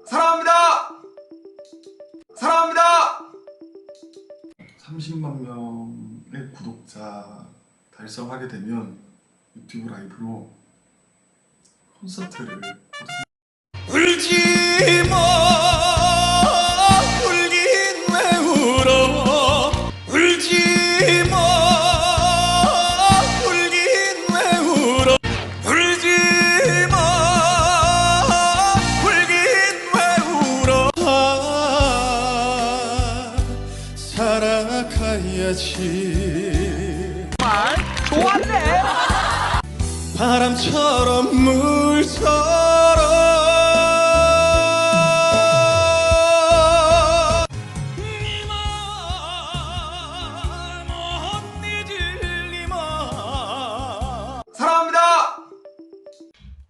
사랑합니다. 사랑합니다. 30만 명의 구독자 달성하게 되면 유튜브 라이브로 콘서트를 울지 마, 울긴 왜 울어. 울지 마, 울긴 왜 울어. 울지 마, 울긴 왜 울어. 살아가야지. 정말 좋았네. 바람처럼 물처럼 사랑합니다.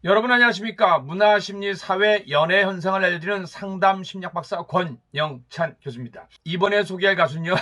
여러분 안녕하십니까? 문화, 심리, 사회, 연애 현상을 알려드리는 상담 심리학 박사 권영찬 교수입니다. 이번에 소개할 가수는요.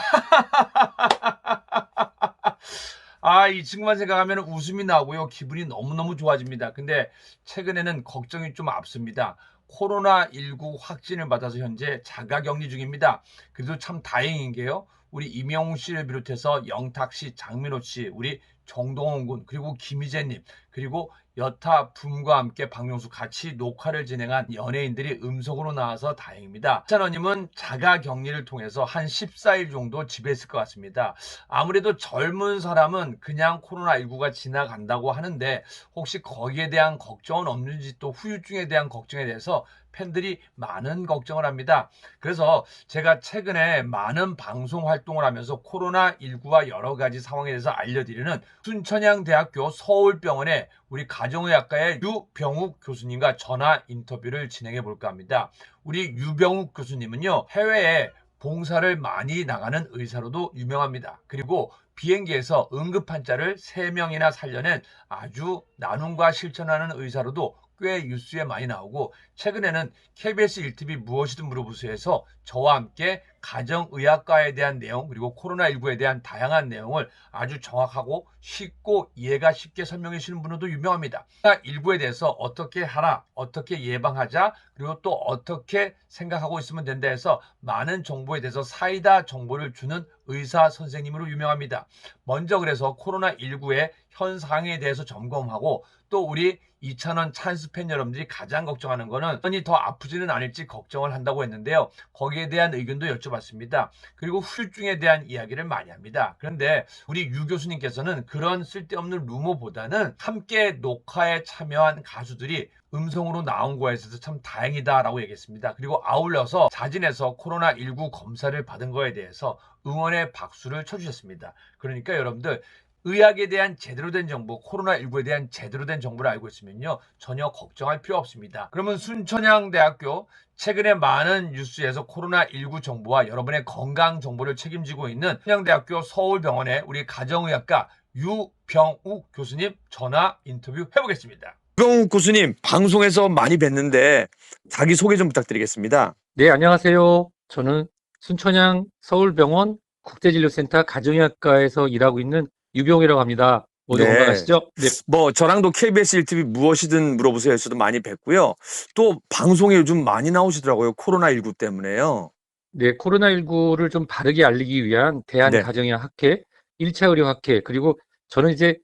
이 친구만 생각하면 웃음이 나고요. 기분이 너무너무 좋아집니다. 근데 최근에는 걱정이 좀 앞섭니다. 코로나19 확진을 받아서 현재 자가격리 중입니다. 그래도 참 다행인 게요. 우리 임영웅 씨를 비롯해서 영탁 씨, 장민호 씨, 우리 정동원 군, 그리고 김희재님, 그리고 여타 분과 함께 박명수 같이 녹화를 진행한 연예인들이 음성으로 나와서 다행입니다. 찬원님은 자가격리를 통해서 한 14일 정도 집에 있을 것 같습니다. 아무래도 젊은 사람은 그냥 코로나19가 지나간다고 하는데 혹시 거기에 대한 걱정은 없는지, 또 후유증에 대한 걱정에 대해서 팬들이 많은 걱정을 합니다. 그래서 제가 최근에 많은 방송 활동을 하면서 코로나19와 여러 가지 상황에 대해서 알려드리는 순천향대학교 서울병원의 우리 가정의학과의 유병욱 교수님과 전화 인터뷰를 진행해 볼까 합니다. 우리 유병욱 교수님은요, 해외에 봉사를 많이 나가는 의사로도 유명합니다. 그리고 비행기에서 응급환자를 3명이나 살려낸 아주 나눔과 실천하는 의사로도 꽤 뉴스에 많이 나오고, 최근에는 KBS 1TV 무엇이든 물어보세요에서 저와 함께 가정의학과에 대한 내용, 그리고 코로나19에 대한 다양한 내용을 아주 정확하고 쉽고 이해가 쉽게 설명해 주시는 분으로도 유명합니다. 코로나19에 대해서 어떻게 하라, 어떻게 예방하자, 그리고 또 어떻게 생각하고 있으면 된다 해서 많은 정보에 대해서 사이다 정보를 주는 의사 선생님으로 유명합니다. 먼저 그래서 코로나19의 현 상황에 대해서 점검하고, 또 우리 이찬원 찬스 팬 여러분들이 가장 걱정하는 거는 더 아프지는 않을지 걱정을 한다고 했는데요. 거기에 대한 의견도 여쭤봤습니다. 그리고 후유증에 대한 이야기를 많이 합니다. 그런데 우리 유 교수님께서는 그런 쓸데없는 루머보다는 함께 녹화에 참여한 가수들이 음성으로 나온 거에 있어서 참 다행이다라고 얘기했습니다. 그리고 아울러서 자진해서 코로나19 검사를 받은 거에 대해서 응원의 박수를 쳐주셨습니다. 그러니까 여러분들, 의학에 대한 제대로 된 정보, 코로나19에 대한 제대로 된 정보를 알고 있으면요, 전혀 걱정할 필요 없습니다. 그러면 순천향대학교, 최근에 많은 뉴스에서 코로나19 정보와 여러분의 건강 정보를 책임지고 있는 순천향대학교 서울병원의 우리 가정의학과 유병욱 교수님 전화 인터뷰 해보겠습니다. 유병욱 교수님, 방송에서 많이 뵀는데 자기 소개 좀 부탁드리겠습니다. 네, 안녕하세요. 저는 순천향 서울병원 국제진료센터 가정의학과에서 일하고 있는 유병이라고 합니다. 모두 네. 건강하시죠? 네. 저랑도 KBS 1TV 무엇이든 물어보세요에서도 많이 뵀고요. 또 방송에 요즘 많이 나오시더라고요. 코로나19 때문에요. 네, 코로나19를 좀 바르게 알리기 위한 대한가정의학회, 1차 의료학회, 그리고 저는 이제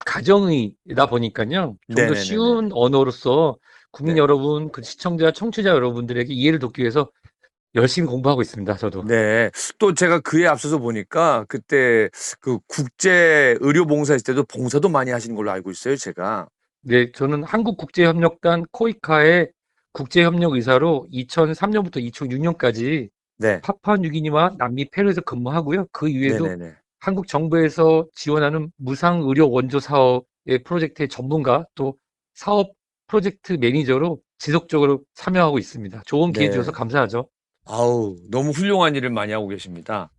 가정의다 보니까요. 좀 더 네네네네. 쉬운 언어로서 국민 네. 여러분, 그 시청자, 청취자 여러분들에게 이해를 돕기 위해서 열심히 공부하고 있습니다. 저도. 네. 또 제가 그에 앞서서 보니까 그때 그 국제 의료 봉사했을 때도 봉사도 많이 하시는 걸로 알고 있어요, 제가. 네, 저는 한국국제협력단 코이카의 국제협력 의사로 2003년부터 2006년까지 네. 파푸아뉴기니와 남미 페루에서 근무하고요. 그 이외에도 네네네. 한국 정부에서 지원하는 무상 의료 원조 사업의 프로젝트의 전문가, 또 사업 프로젝트 매니저로 지속적으로 참여하고 있습니다. 좋은 기회 주셔서 네. 감사하죠. 아우, 너무 훌륭한 일을 많이 하고 계십니다.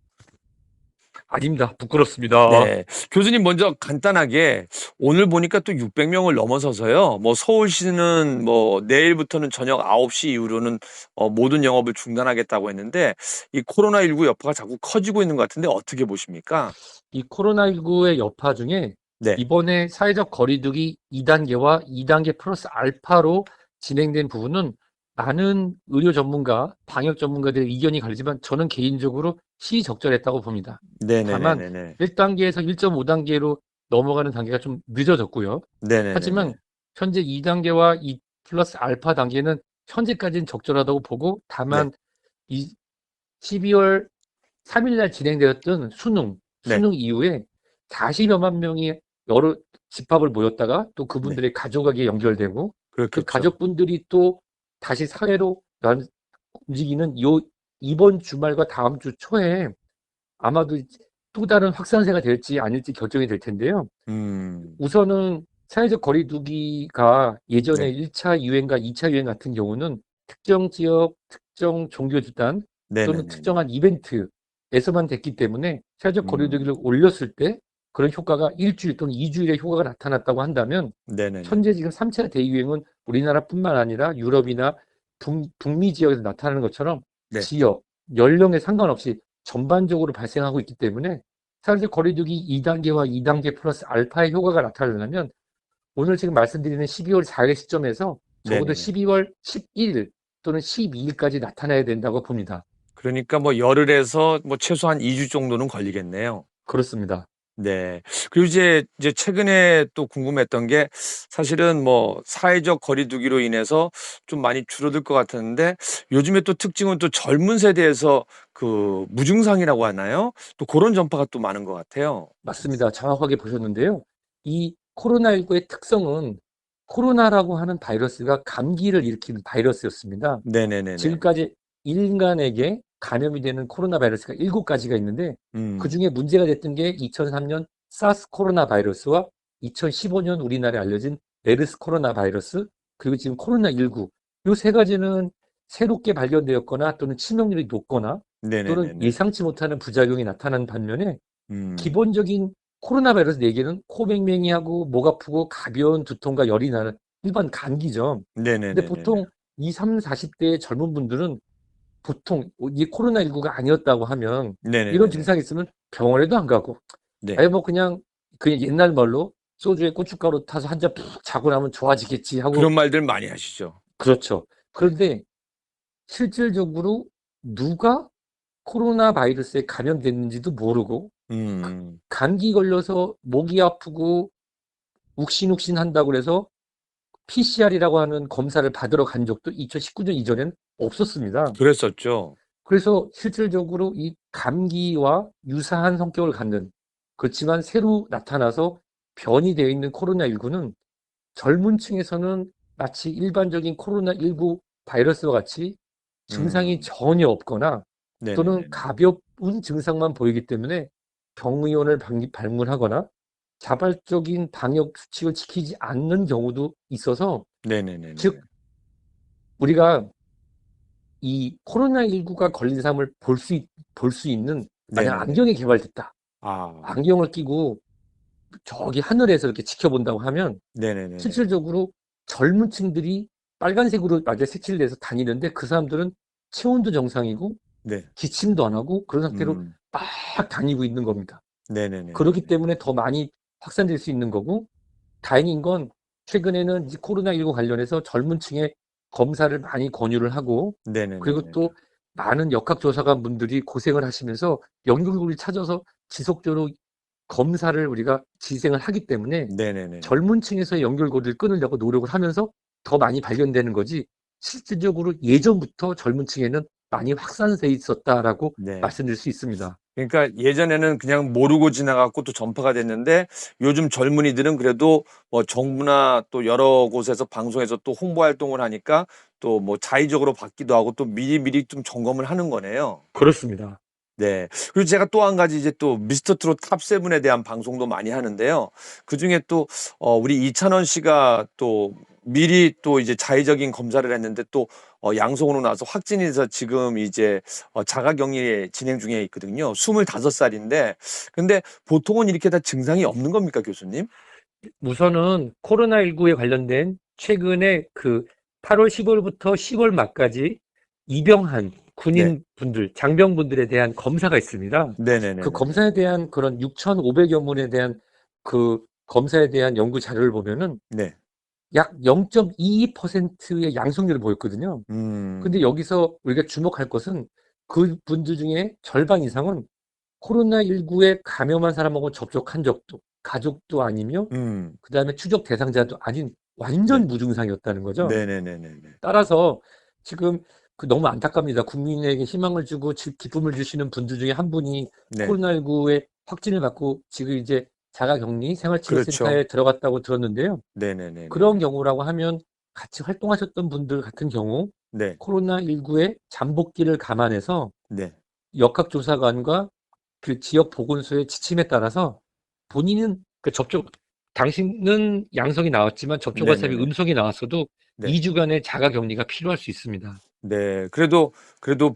아닙니다. 부끄럽습니다. 네. 교수님, 먼저 간단하게 오늘 보니까 또 600명을 넘어서서요. 서울시는 내일부터는 저녁 9시 이후로는 모든 영업을 중단하겠다고 했는데, 이 코로나19 여파가 자꾸 커지고 있는 것 같은데 어떻게 보십니까? 이 코로나19의 여파 중에 네. 이번에 사회적 거리두기 2단계와 2단계 플러스 알파로 진행된 부분은 많은 의료 전문가, 방역 전문가들의 이견이 갈리지만 저는 개인적으로 시적절했다고 봅니다. 다만 네네네네네. 1단계에서 1.5단계로 넘어가는 단계가 좀 늦어졌고요. 하지만 네네네네. 현재 2단계와 2 플러스 알파 단계는 현재까지는 적절하다고 보고 네. 다만 이 12월 3일 날 진행되었던 수능 네. 이후에 40여만 명이 여러 집합을 모였다가 또 네. 그분들의 가족에게 연결되고 그 그렇겠죠. 가족분들이 또 다시 사회로 움직이는 이번 주말과 다음 주 초에 아마도 또 다른 확산세가 될지 아닐지 결정이 될 텐데요. 우선은 사회적 거리 두기가 예전에 네. 1차 유행과 2차 유행 같은 경우는 특정 지역, 특정 종교 집단 또는 네네네네. 특정한 이벤트에서만 됐기 때문에 사회적 거리 음. 두기를 올렸을 때 그런 효과가 일주일 또는 2주일의 효과가 나타났다고 한다면 네네네. 현재 지금 3차 대유행은 우리나라뿐만 아니라 유럽이나 북미 지역에서 나타나는 것처럼 네. 지역, 연령에 상관없이 전반적으로 발생하고 있기 때문에 사회적 거리두기 2단계와 2단계 플러스 알파의 효과가 나타나려면 오늘 지금 말씀드리는 12월 4일 시점에서 적어도 네네네. 12월 11일 또는 12일까지 나타나야 된다고 봅니다. 그러니까 뭐 열흘에서 뭐 최소한 2주 정도는 걸리겠네요. 그렇습니다. 네. 그리고 이제 최근에 또 궁금했던 게 사실은 뭐 사회적 거리 두기로 인해서 좀 많이 줄어들 것 같았는데 요즘에 또 특징은 또 젊은 세대에서 그 무증상이라고 하나요? 또 그런 전파가 또 많은 것 같아요. 맞습니다. 정확하게 보셨는데요. 이 코로나19의 특성은 코로나라고 하는 바이러스가 감기를 일으키는 바이러스였습니다. 네네네네. 지금까지 인간에게 감염이 되는 코로나 바이러스가 7가지가 있는데 그중에 문제가 됐던 게 2003년 사스 코로나 바이러스와 2015년 우리나라에 알려진 메르스 코로나 바이러스 그리고 지금 코로나19 이 세 가지는 새롭게 발견되었거나 또는 치명률이 높거나 또는 네네네네. 예상치 못하는 부작용이 나타난 반면에 음. 기본적인 코로나 바이러스 4개는 코맹맹이하고 목 아프고 가벼운 두통과 열이 나는 일반 감기죠. 근데 네네네네. 보통 20, 30, 40대의 젊은 분들은 보통 이게 코로나19가 아니었다고 하면 이런 네네네네. 증상이 있으면 병원에도 안 가고 네. 아예 뭐 그냥 옛날 말로 소주에 고춧가루 타서 한 잔 푹 자고 나면 좋아지겠지 하고 그런 말들 많이 하시죠. 그렇죠. 그런데 실질적으로 누가 코로나 바이러스에 감염됐는지도 모르고 음. 감기 걸려서 목이 아프고 욱신욱신 한다고 그래서 PCR이라고 하는 검사를 받으러 간 적도 2019년 이전엔 없었습니다. 그랬었죠. 그래서 실질적으로 이 감기와 유사한 성격을 갖는 그렇지만 새로 나타나서 변이 되어 있는 코로나19는 젊은 층에서는 마치 일반적인 코로나19 바이러스와 같이 증상이 음. 전혀 없거나 또는 네네네네. 가벼운 증상만 보이기 때문에 병의원을 방문하거나 자발적인 방역 수칙을 지키지 않는 경우도 있어서 네네네네. 즉 우리가 이 코로나19가 걸린 사람을 볼 수 있는 만약 네네네. 안경이 개발됐다. 아. 안경을 끼고 저기 하늘에서 이렇게 지켜본다고 하면 네네네네. 실질적으로 젊은 층들이 빨간색으로 맞아 색칠돼서 다니는데 그 사람들은 체온도 정상이고 네. 기침도 안 하고 그런 상태로 음. 막 다니고 있는 겁니다. 네네네네. 그렇기 때문에 더 많이 확산될 수 있는 거고 다행인 건 최근에는 이 코로나19 관련해서 젊은 층에 검사를 많이 권유를 하고 그리고 네네네네. 또 많은 역학조사관 분들이 고생을 하시면서 연결고리를 찾아서 지속적으로 검사를 우리가 진행을 하기 때문에 네네네네. 젊은 층에서의 연결고리를 끊으려고 노력을 하면서 더 많이 발견되는 거지 실질적으로 예전부터 젊은 층에는 많이 확산돼 있었다라고 네. 말씀드릴 수 있습니다. 그러니까 예전에는 그냥 모르고 지나갔고 또 전파가 됐는데 요즘 젊은이들은 그래도 뭐 정부나 또 여러 곳에서 방송에서 또 홍보 활동을 하니까 또 뭐 자의적으로 받기도 하고 또 미리미리 좀 점검을 하는 거네요. 그렇습니다. 네. 그리고 제가 또 한 가지 이제 또 미스터 트롯 탑 세븐에 대한 방송도 많이 하는데요. 그중에 또 우리 이찬원 씨가 또 미리 또 이제 자의적인 검사를 했는데 또 양성으로 나와서 확진이 돼서 지금 이제 자가격리 진행 중에 있거든요. 25살인데 근데 보통은 이렇게 다 증상이 없는 겁니까, 교수님? 우선은 코로나19에 관련된 최근에 그 8월 15일부터 10월 말까지 입영한 네. 군인분들, 장병분들에 대한 검사가 있습니다. 그 네네네네. 검사에 대한 그런 6,500여 문에 대한 그 검사에 대한 연구 자료를 보면은 네. 약 0.22%의 양성률을 보였거든요. 근데 여기서 우리가 주목할 것은 그분들 중에 절반 이상은 코로나19에 감염한 사람하고 접촉한 적도, 가족도 아니며, 그 다음에 추적 대상자도 아닌 네. 완전 무증상이었다는 거죠. 네네네네네. 따라서 지금 너무 안타깝니다. 국민에게 희망을 주고 기쁨을 주시는 분들 중에 한 분이 네. 코로나19에 확진을 받고 지금 이제 자가격리 그렇죠. 생활치료센터에 들어갔다고 들었는데요. 네네네네. 그런 경우라고 하면 같이 활동하셨던 분들 같은 경우 네. 코로나19의 잠복기를 감안해서 네. 역학조사관과 그 지역 보건소의 지침에 따라서 본인은 그 당신은 양성이 나왔지만 접촉 화살이 네네네. 음성이 나왔어도 네. 2주간의 자가격리가 필요할 수 있습니다. 네. 그래도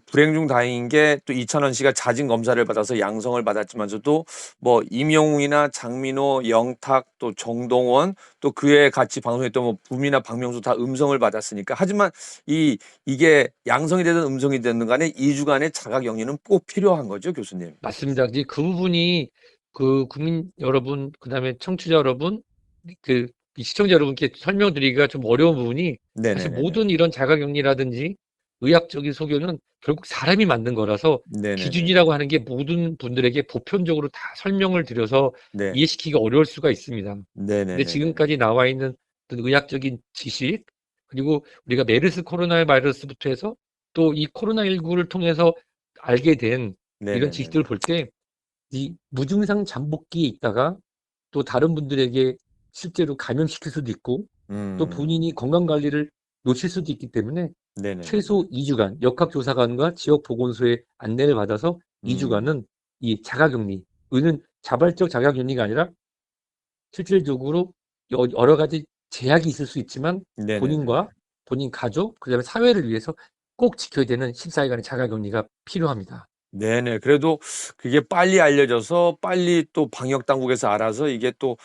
불행 중 다행인 게 또 이찬원 씨가 자진 검사를 받아서 양성을 받았지만서도 뭐 임영웅이나 장민호, 영탁 또 정동원 또 그에 같이 방송했던 뭐 붐이나 박명수 다 음성을 받았으니까 하지만 이게 양성이 되든 음성이 되든 간에 2주간의 자가 격리는 꼭 필요한 거죠, 교수님. 맞습니다. 이제 그 부분이 그 국민 여러분, 그다음에 청취자 여러분, 이 시청자 여러분께 설명드리기가 좀 어려운 부분이 사실 네네네네. 모든 이런 자가격리라든지 의학적인 소견은 결국 사람이 만든 거라서 네네네. 기준이라고 하는 게 모든 분들에게 보편적으로 다 설명을 드려서 네. 이해시키기가 어려울 수가 있습니다. 근데 네네네네. 지금까지 나와 있는 어떤 의학적인 지식, 그리고 우리가 메르스 코로나 바이러스부터 해서 또 이 코로나19를 통해서 알게 된 이런 네네네네. 지식들을 볼 때 이 무증상 잠복기에 있다가 또 다른 분들에게 실제로 감염시킬 수도 있고 또 본인이 건강 관리를 놓칠 수도 있기 때문에 네네네네. 최소 2주간 역학조사관과 지역보건소의 안내를 받아서 2주간은 이 자가격리, 이는 자발적 자가격리가 아니라 실질적으로 여러 가지 제약이 있을 수 있지만 네네네. 본인과 본인 가족, 그다음에 사회를 위해서 꼭 지켜야 되는 14일간의 자가격리가 필요합니다. 네네. 그래도 그게 빨리 알려져서 빨리 또 방역 당국에서 알아서 이게 또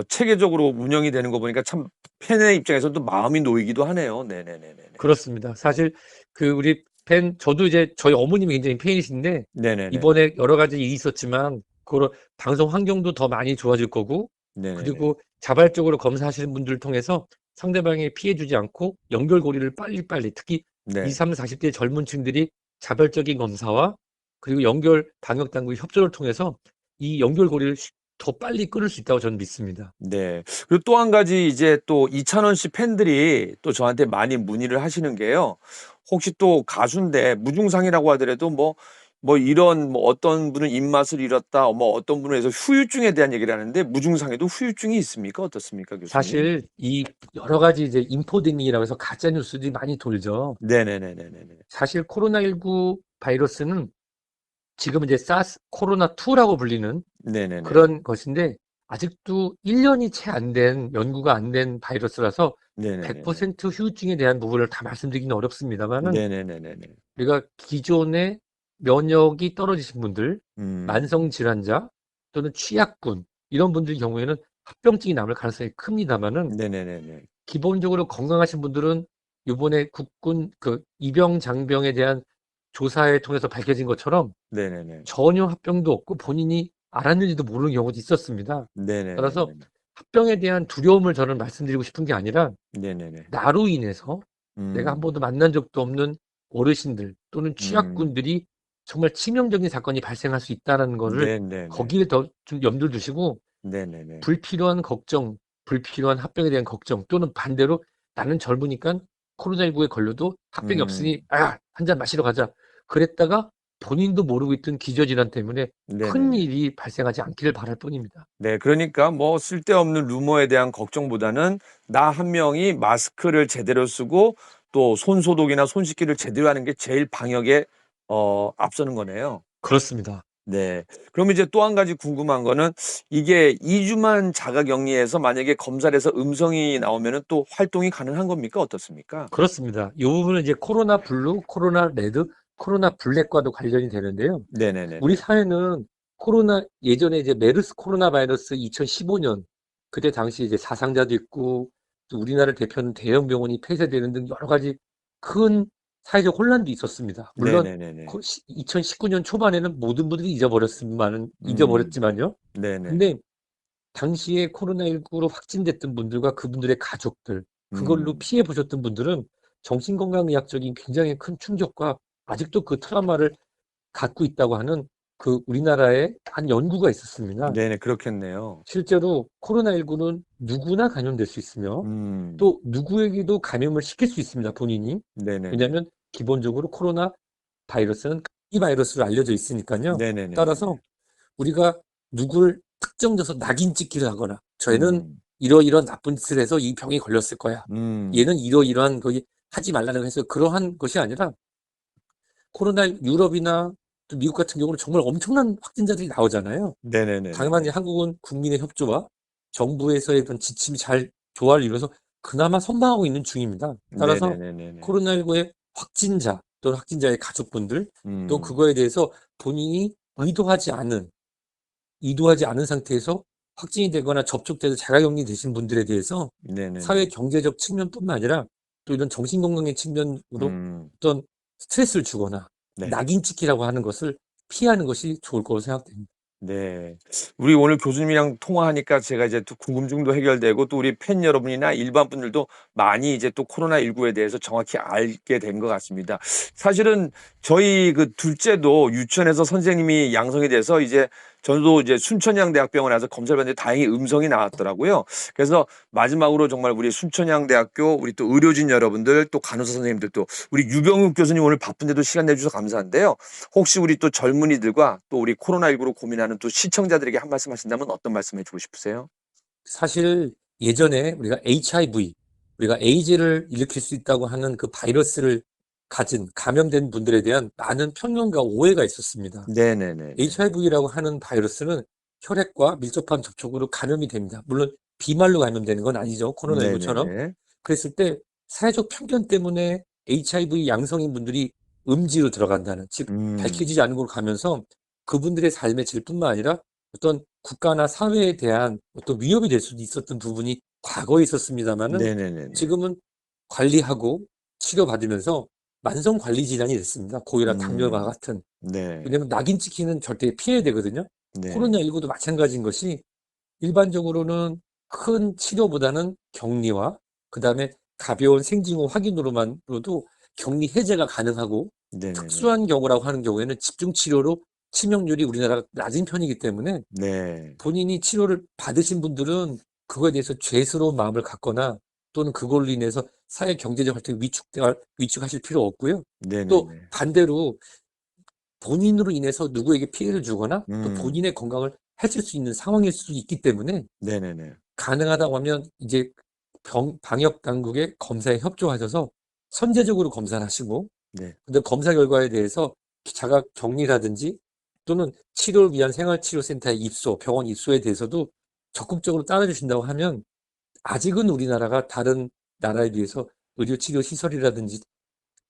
체계적으로 운영이 되는 거 보니까 참 팬의 입장에서는 또 마음이 놓이기도 하네요. 네네네네네. 그렇습니다. 사실 우리 저도 이제 저희 어머님이 굉장히 팬이신데 네네네. 이번에 여러 가지 일이 있었지만 그런 방송 환경도 더 많이 좋아질 거고 네네네. 그리고 자발적으로 검사하시는 분들을 통해서 상대방에 피해 주지 않고 연결고리를 빨리빨리 특히 네. 20, 30, 40대 젊은 층들이 자발적인 검사와 그리고 방역 당국의 협조를 통해서 이 연결고리를 더 빨리 끊을 수 있다고 저는 믿습니다. 네. 그리고 또 한 가지 이제 또 이찬원 씨 팬들이 또 저한테 많이 문의를 하시는 게요. 혹시 또 가수인데 무증상이라고 하더라도 뭐 이런 뭐 어떤 분은 입맛을 잃었다, 뭐 어떤 분은 해서 후유증에 대한 얘기를 하는데 무증상에도 후유증이 있습니까? 어떻습니까, 교수님? 사실 이 여러 가지 이제 인포데믹이라고 해서 가짜 뉴스들이 많이 돌죠. 네네네네네. 사실 코로나19 바이러스는 지금 이제 사스 코로나2라고 불리는 네네네. 그런 것인데 아직도 1년이 채 안 된 연구가 안 된 바이러스라서 네네네네. 100% 후유증에 대한 부분을 다 말씀드리기는 어렵습니다만은 네네네네네. 우리가 기존에 면역이 떨어지신 분들, 음. 만성 질환자 또는 취약군 이런 분들 경우에는 합병증이 남을 가능성이 큽니다만은 네네네네. 기본적으로 건강하신 분들은 요번에 국군 이병 장병에 대한 조사에 통해서 밝혀진 것처럼 네네네. 전혀 합병도 없고 본인이 알았는지도 모르는 경우도 있었습니다. 따라서 네네네네. 합병에 대한 두려움을 저는 말씀드리고 싶은 게 아니라 네네네. 나로 인해서 내가 한 번도 만난 적도 없는 어르신들 또는 취약군들이 정말 치명적인 사건이 발생할 수 있다는 거를 네네네. 거기에 더 좀 염두를 두시고 네네네. 불필요한 걱정, 불필요한 합병에 대한 걱정 또는 반대로 나는 젊으니까 코로나19에 걸려도 합병이 없으니 한 잔 마시러 가자. 그랬다가 본인도 모르고 있던 기저질환 때문에 큰 네네네. 일이 발생하지 않기를 바랄 뿐입니다. 네, 그러니까 뭐 쓸데없는 루머에 대한 걱정보다는 나 한 명이 마스크를 제대로 쓰고 또 손 소독이나 손 씻기를 제대로 하는 게 제일 방역에 앞서는 거네요. 그렇습니다. 네. 그럼 이제 또 한 가지 궁금한 거는 이게 2주만 자가 격리해서 만약에 검사를 해서 음성이 나오면은 또 활동이 가능한 겁니까? 어떻습니까? 그렇습니다. 이 부분은 이제 코로나 블루, 코로나 레드, 코로나 블랙과도 관련이 되는데요. 네네네. 우리 사회는 예전에 이제 메르스 코로나 바이러스 2015년 그때 당시 이제 사상자도 있고 또 우리나라를 대표하는 대형 병원이 폐쇄되는 등 여러 가지 큰 사회적 혼란도 있었습니다. 물론 네네네네. 2019년 초반에는 모든 분들이 잊어버렸지만요. 네네. 근데 당시에 코로나19로 확진됐던 분들과 그분들의 가족들 그걸로 피해 보셨던 분들은 정신건강의학적인 굉장히 큰 충격과 아직도 그 트라우마를 갖고 있다고 하는 그 우리나라의 한 연구가 있었습니다. 네네, 그렇겠네요. 실제로 코로나19는 누구나 감염될 수 있으며 음, 또 누구에게도 감염을 시킬 수 있습니다, 본인이. 네네. 왜냐하면 기본적으로 코로나 바이러스는 이 바이러스로 알려져 있으니까요. 네네네. 따라서 우리가 누굴 특정 져서 낙인 찍기를 하거나 저희는 음, 이러이러한 나쁜 짓을 해서 이 병이 걸렸을 거야. 음, 얘는 이러이러한 거기 하지 말라는 해서 그러한 것이 아니라 코로나 유럽이나 또 미국 같은 경우는 정말 엄청난 확진자들이 나오잖아요. 네네네. 다만 한국은 국민의 협조와 정부에서의 그런 지침이 잘 조화를 이루어서 그나마 선방하고 있는 중입니다. 따라서 네네네네. 코로나19의 확진자 또는 확진자의 가족분들 또 음, 그거에 대해서 본인이 의도하지 않은 상태에서 확진이 되거나 접촉돼서 자가격리 되신 분들에 대해서 네네네. 사회 경제적 측면뿐만 아니라 또 이런 정신건강의 측면으로 음, 어떤 스트레스를 주거나 네. 낙인 찍기라고 하는 것을 피하는 것이 좋을 거로 생각됩니다. 네. 우리 오늘 교수님이랑 통화하니까 제가 이제 또 궁금증도 해결되고 또 우리 팬 여러분이나 일반 분들도 많이 이제 또 코로나19에 대해서 정확히 알게 된 것 같습니다. 사실은 저희 그 둘째도 유치원에서 선생님이 양성이 돼서 이제 저도 이제 순천향대학병원에 와서 검사를 받는데 다행히 음성이 나왔더라고요. 그래서 마지막으로 정말 우리 순천향대학교 우리 또 의료진 여러분들 또 간호사 선생님들 또 우리 유병욱 교수님 오늘 바쁜데도 시간 내주셔서 감사한데요. 혹시 우리 또 젊은이들과 또 우리 코로나19로 고민하는 또 시청자들에게 한 말씀 하신다면 어떤 말씀 해주고 싶으세요? 사실 예전에 우리가 HIV, 우리가 에이즈를 일으킬 수 있다고 하는 그 바이러스를 가진 감염된 분들에 대한 많은 편견과 오해가 있었습니다. 네네네. HIV라고 하는 바이러스는 혈액과 밀접한 접촉으로 감염이 됩니다. 물론 비말로 감염되는 건 아니죠. 코로나19처럼. 네네네. 그랬을 때 사회적 편견 때문에 HIV 양성인 분들이 음지로 들어간다는, 즉 밝혀지지 않은 곳으로 가면서 그분들의 삶의 질뿐만 아니라 어떤 국가나 사회에 대한 어떤 위협이 될 수도 있었던 부분이 과거에 있었습니다만은 네네네. 지금은 관리하고 치료받으면서 만성 관리 질환이 됐습니다. 고혈압, 당뇨와 같은. 네. 왜냐면 낙인 찍히는 절대 피해야 되거든요. 네. 코로나19도 마찬가지인 것이 일반적으로는 큰 치료보다는 격리와 그다음에 가벼운 생징후 확인으로만으로도 격리 해제가 가능하고 네네네. 특수한 경우라고 하는 경우에는 집중 치료로 치명률이 우리나라가 낮은 편이기 때문에 네. 본인이 치료를 받으신 분들은 그거에 대해서 죄스러운 마음을 갖거나 또는 그걸로 인해서 사회 경제적 활동이 위축하실 필요 없고요. 또 네네네. 반대로 본인으로 인해서 누구에게 피해를 주거나 또 음. 본인의 건강을 해칠 수 있는 상황일 수 있기 때문에 네네네. 가능하다고 하면 이제 방역 당국의 검사에 협조하셔서 선제적으로 검사를 하시고 네. 근데 검사 결과에 대해서 자가 격리라든지 또는 치료를 위한 생활치료센터의 입소, 병원 입소에 대해서도 적극적으로 따라주신다고 하면 아직은 우리나라가 다른 나라에 비해서 의료치료 시설이라든지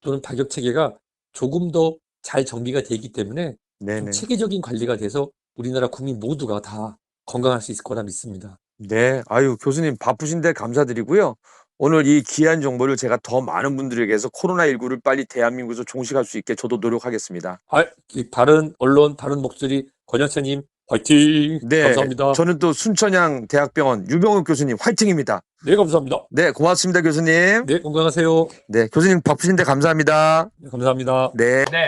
또는 방역 체계가 조금 더 잘 정비가 되어 있기 때문에 좀 네네. 체계적인 관리가 돼서 우리나라 국민 모두가 다 건강할 수 있을 거라 믿습니다. 네. 아유, 교수님 바쁘신데 감사드리고요. 오늘 이 귀한 정보를 제가 더 많은 분들에게서 코로나19를 빨리 대한민국에서 종식할 수 있게 저도 노력하겠습니다. 이 바른 언론, 바른 목소리 권영찬님 화이팅! 네. 감사합니다. 저는 또 순천향 대학병원 유병욱 교수님 화이팅입니다. 네, 감사합니다. 네, 고맙습니다, 교수님. 네, 건강하세요. 네, 교수님 바쁘신데 감사합니다. 네, 감사합니다. 네. 네,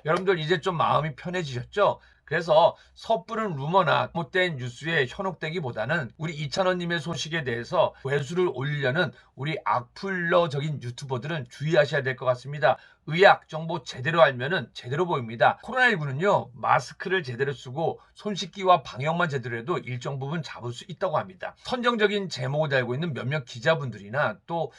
여러분들 이제 좀 마음이 편해지셨죠? 그래서 섣부른 루머나 잘못된 뉴스에 현혹되기보다는 우리 이찬원님의 소식에 대해서 외수를 올리려는 우리 악플러적인 유튜버들은 주의하셔야 될 것 같습니다. 의학 정보 제대로 알면은 제대로 보입니다. 코로나19는요, 마스크를 제대로 쓰고 손 씻기와 방역만 제대로 해도 일정 부분 잡을 수 있다고 합니다. 선정적인 제목을 달고 있는 몇몇 기자분들이나 또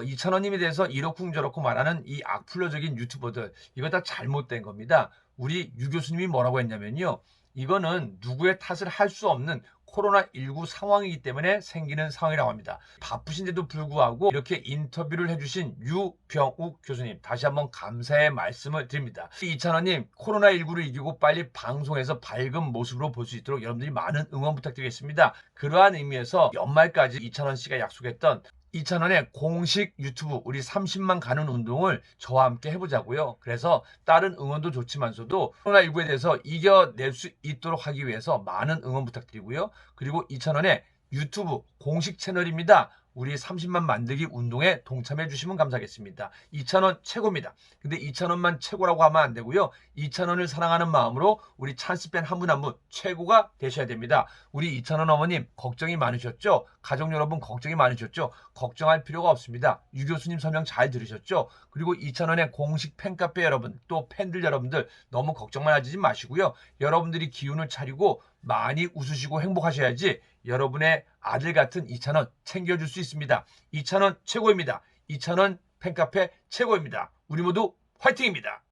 이찬원님에 대해서 이러쿵저러쿵 말하는 이 악플러적인 유튜버들, 이거 다 잘못된 겁니다. 우리 유 교수님이 뭐라고 했냐면요, 이거는 누구의 탓을 할 수 없는 코로나19 상황이기 때문에 생기는 상황이라고 합니다. 바쁘신데도 불구하고 이렇게 인터뷰를 해주신 유병욱 교수님, 다시 한번 감사의 말씀을 드립니다. 이찬원님, 코로나19를 이기고 빨리 방송에서 밝은 모습으로 볼 수 있도록 여러분들이 많은 응원 부탁드리겠습니다. 그러한 의미에서 연말까지 이찬원 씨가 약속했던 이찬원의 공식 유튜브 우리 30만 가는 운동을 저와 함께 해보자고요. 그래서 다른 응원도 좋지만서도 코로나19에 대해서 이겨낼 수 있도록 하기 위해서 많은 응원 부탁드리고요. 그리고 이찬원의 유튜브 공식 채널입니다. 우리 30만 만들기 운동에 동참해 주시면 감사하겠습니다. 2,000원 최고입니다. 근데 2,000원만 최고라고 하면 안 되고요. 2,000원을 사랑하는 마음으로 우리 찬스팬 한 분 한 분 최고가 되셔야 됩니다. 우리 2,000원 어머님 걱정이 많으셨죠? 가족 여러분 걱정이 많으셨죠? 걱정할 필요가 없습니다. 유 교수님 설명 잘 들으셨죠? 그리고 2,000원의 공식 팬카페 여러분, 또 팬들 여러분들 너무 걱정만 하지 마시고요. 여러분들이 기운을 차리고 많이 웃으시고 행복하셔야지 여러분의 아들 같은 2,000원 챙겨줄 수 있습니다. 2,000원 최고입니다. 2,000원 팬카페 최고입니다. 우리 모두 화이팅입니다.